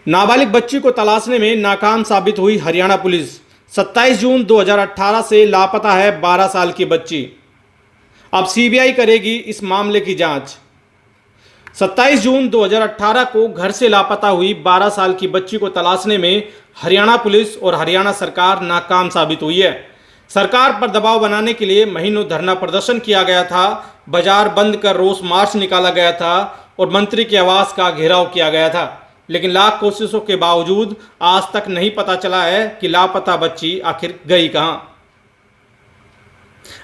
नाबालिग बच्ची को तलाशने में नाकाम साबित हुई हरियाणा पुलिस। 27 जून 2018 से लापता है 12 साल की बच्ची। अब सीबीआई करेगी इस मामले की जांच। 27 जून 2018 को घर से लापता हुई 12 साल की बच्ची को तलाशने में हरियाणा पुलिस और हरियाणा सरकार नाकाम साबित हुई है। सरकार पर दबाव बनाने के लिए महीनों धरना प्रदर्शन किया गया था, बाजार बंद कर रोष मार्च निकाला गया था और मंत्री के आवास का घेराव किया गया था, लेकिन लाख कोशिशों के बावजूद आज तक नहीं पता चला है कि लापता बच्ची आखिर गई कहां।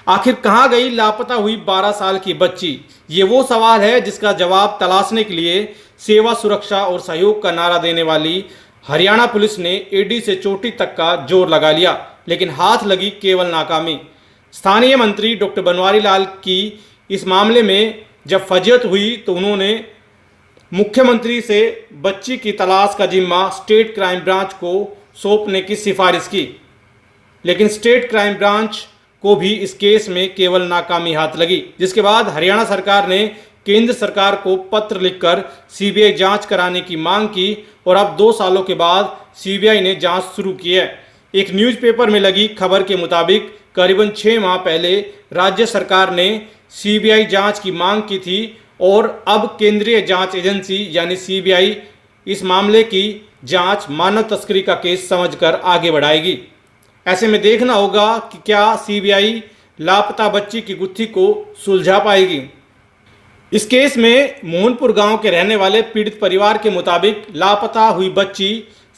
आखिर कहां गई लापता हुई 12 साल की बच्ची? ये वो सवाल है जिसका जवाब तलाशने के लिए सेवा, सुरक्षा और सहयोग का नारा देने वाली हरियाणा पुलिस ने एडी से चोटी तक का जोर लगा लिया, लेकिन हाथ लगी केवल नाकामी। स्थानीय मंत्री डॉक्टर बनवारी लाल की इस मामले में जब फजीहत हुई तो उन्होंने मुख्यमंत्री से बच्ची की तलाश का जिम्मा स्टेट क्राइम ब्रांच को सौंपने की सिफारिश की, लेकिन स्टेट क्राइम ब्रांच को भी इस केस में केवल नाकामी हाथ लगी, जिसके बाद हरियाणा सरकार ने केंद्र सरकार को पत्र लिखकर सीबीआई जांच कराने की मांग की और अब 2 सालों के बाद सीबीआई ने जांच शुरू की है। एक न्यूज़पेपर में लगी खबर के मुताबिक करीबन 6 माह पहले राज्य सरकार ने सीबीआई जांच की मांग की थी और अब केंद्रीय जांच एजेंसी यानी सीबीआई इस मामले की जांच मानव तस्करी का केस समझकर आगे बढ़ाएगी। ऐसे में देखना होगा कि क्या सीबीआई लापता बच्ची की गुत्थी को सुलझा पाएगी। इस केस में मोहनपुर गांव के रहने वाले पीड़ित परिवार के मुताबिक लापता हुई बच्ची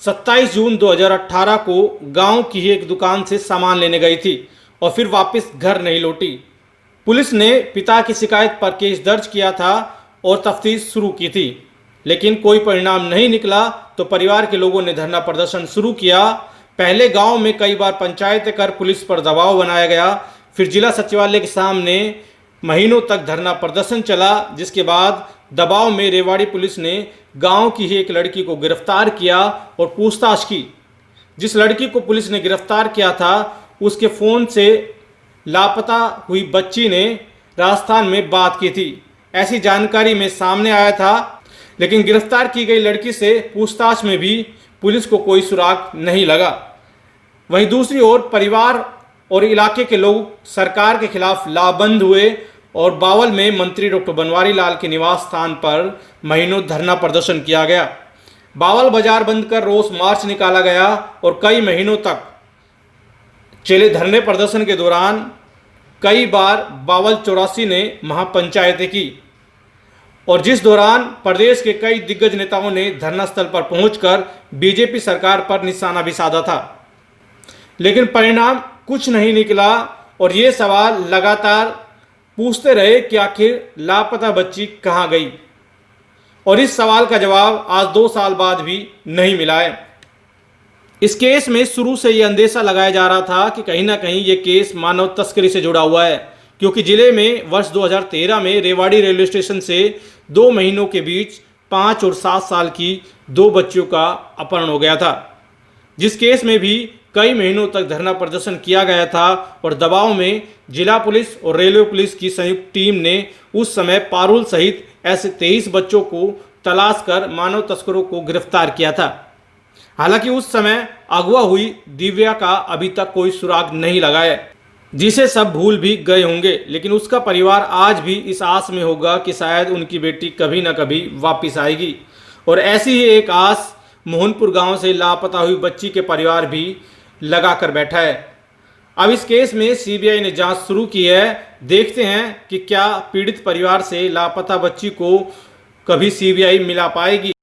27 जून 2018 को गांव की ही एक दुकान से सामान लेने गई थी और फिर वापस घर नहीं लौटी। पुलिस ने पिता की शिकायत पर केस दर्ज किया था और तफ्तीश शुरू की थी, लेकिन कोई परिणाम नहीं निकला तो परिवार के लोगों ने धरना प्रदर्शन शुरू किया। पहले गांव में कई बार पंचायत कर पुलिस पर दबाव बनाया गया, फिर जिला सचिवालय के सामने महीनों तक धरना प्रदर्शन चला, जिसके बाद दबाव में रेवाड़ी पुलिस ने गांव की ही एक लड़की को गिरफ्तार किया और पूछताछ की। जिस लड़की को पुलिस ने गिरफ्तार किया था उसके फ़ोन से लापता हुई बच्ची ने राजस्थान में बात की थी, ऐसी जानकारी में सामने आया था, लेकिन गिरफ्तार की गई लड़की से पूछताछ में भी पुलिस को कोई सुराग नहीं लगा। वहीं दूसरी ओर परिवार और इलाके के लोग सरकार के खिलाफ लामबंद हुए और बावल में मंत्री डॉक्टर बनवारी लाल के निवास स्थान पर महीनों धरना प्रदर्शन किया गया। बावल बाजार बंद कर रोष मार्च निकाला गया और कई महीनों तक चले धरने प्रदर्शन के दौरान कई बार बावल 84 ने महापंचायतें की और जिस दौरान प्रदेश के कई दिग्गज नेताओं ने धरना स्थल पर पहुंचकर बीजेपी सरकार पर निशाना भी साधा था, लेकिन परिणाम कुछ नहीं निकला और ये सवाल लगातार पूछते रहे कि आखिर लापता बच्ची कहां गई, और इस सवाल का जवाब आज 2 साल बाद भी नहीं मिला है। इस केस में शुरू से ये अंदेशा लगाया जा रहा था कि कहीं ना कहीं ये केस मानव तस्करी से जुड़ा हुआ है, क्योंकि जिले में वर्ष 2013 में रेवाड़ी रेलवे स्टेशन से 2 महीनों के बीच 5 और 7 साल की 2 बच्चियों का अपहरण हो गया था, जिस केस में भी कई महीनों तक धरना प्रदर्शन किया गया था और दबाव में जिला पुलिस और रेलवे पुलिस की संयुक्त टीम ने उस समय पारुल सहित ऐसे 23 बच्चों को तलाश कर मानव तस्करों को गिरफ्तार किया था। हालांकि उस समय अगवा हुई दिव्या का अभी तक कोई सुराग नहीं लगा है, जिसे सब भूल भी गए होंगे, लेकिन उसका परिवार आज भी इस आस में होगा कि शायद उनकी बेटी कभी ना कभी वापस आएगी। और ऐसी ही एक आस मोहनपुर गांव से लापता हुई बच्ची के परिवार भी लगा कर बैठा है। अब इस केस में सीबीआई ने जांच शुरू की है। देखते हैं कि क्या पीड़ित परिवार से लापता बच्ची को कभी सीबीआई मिला पाएगी।